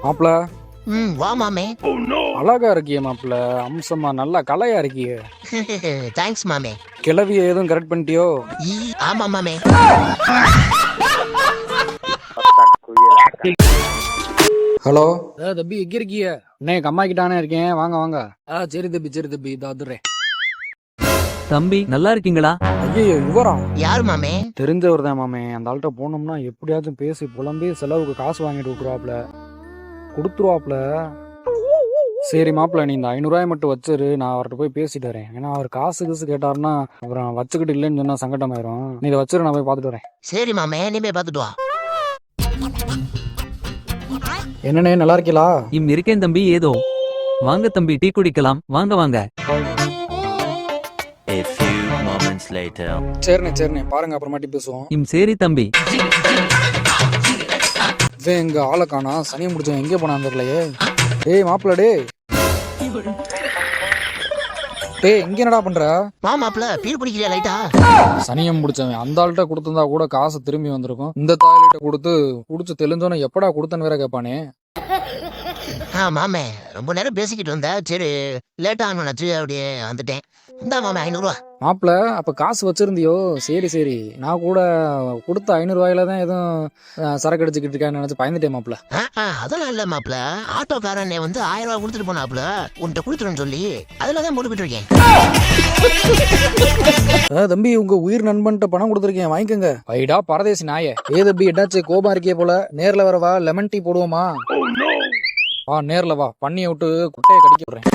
மாப்பிள வா மாமே. அழகா இருக்கியே மாப்பிள, அம்சமா நல்லா கலையா இருக்கியே. தேங்க்ஸ் மாமே. கிளவிய எதுவும் கரெக்ட் பண்ணிட்டியோ? ஆமா மாமே. ஹலோ தம்பி, எங்க இருக்கிய? அண்ணே அம்மா கிட்டானே இருக்கேன், வாங்க வாங்க. சரி தம்பி இதோ வந்துடுறேன். தம்பி நல்லா இருக்கீங்களா? ஐயோ இவரா? யாரு மாமே? தெரிஞ்சவர் தான் மாமே. அந்த ஆள்கிட்ட போனோம்னா எப்படியாச்சும் பேசி புலம்பி செலவுக்கு காசு வாங்கிட்டு விட்டுருவாப்ல, கொடுத்துருவாப்ல. சரி மாப்பிள்ள, நீ இந்த 500 ரூபாய் மட்டும் வச்சிரு, நான் அவர்கிட்ட போய் பேசிட்டு வரேன். ஏன்னா அவர் காசு கேட்டாருன்னா அப்புறம் வச்சுக்கிட்டு இல்லைன்னு சொன்னா சங்கடமாயிரும். நீ இதை வச்சிரு, நான் போய் பார்த்துட்டு வரேன். சரி மாமே, நீ போய் பார்த்துட்டு வா. என்னண்ணே நல்லா இருக்கீங்களா? இருக்கேன் தம்பி. ஏதோ வாங்க தம்பி, டீ குடிக்கலாம். வாங்க வாங்க. A few moments later. சரிண்ணே பாருங்க, அப்புறமாட்டி பேசுவோம். சரி தம்பி. இவன் எங்க ஆளை காணா, சனியை முடிச்சவன் எங்கே போனான்னு தெரியலையே. டேய் மாப்பிள்ள, டேய் இங்க என்னடா பண்ற? வா மாப்பிள்ள, பீர் பிடிக்கலையா லைட்டா? சனியம் முடிச்சவன் அந்த ஆள்கிட்ட கொடுத்திருந்தா கூட காசு திரும்பி வந்திருக்கும். இந்த தாயிலிட்ட கொடுத்து குடிச்சு தெளிஞ்சோன்னு எப்படா கொடுத்தன்னு வேற கேட்பானே. மாமே, ரொம்ப நேரம் பேசிக்கிட்டு வந்தா, சரி லேட்டா ஆனாச்சு, அப்படியே வந்துட்டேன். இந்தா மாமே 500 ரூபா. மாப்பிள்ள, அப்ப காசு வச்சிருந்தியோ? சரி நான் கூட கொடுத்த 500 ரூபாயில தான் எதுவும் சரக்கு அடிச்சுக்கிட்டு இருக்கான்னு நினைச்சு பயந்துட்டேன் மாப்பிள்ள. அதெல்லாம் இல்ல மாப்பிள்ள, ஆட்டோக்காரன் வந்து 1000 ரூபாய் கொடுத்துட்டு போனாப்ல, உன்கிட்ட கொடுத்துருன்னு சொல்லி அதுலதான் போட்டுக்கிட்டு இருக்கேன். தம்பி, உங்க உயிர் நண்பன்ட்ட பணம் கொடுத்துருக்கேன், வாங்கிக்கோங்க. வைடா பரதேசி நாயே. தம்பி, என்னாச்சு கோபம் இருக்கே போல? நேர்ல வரவா? லெமன் டீ போடுவோமா? நேர்ல வா, பண்ணியை விட்டு குட்டையை கடிக்க விடுறேன்.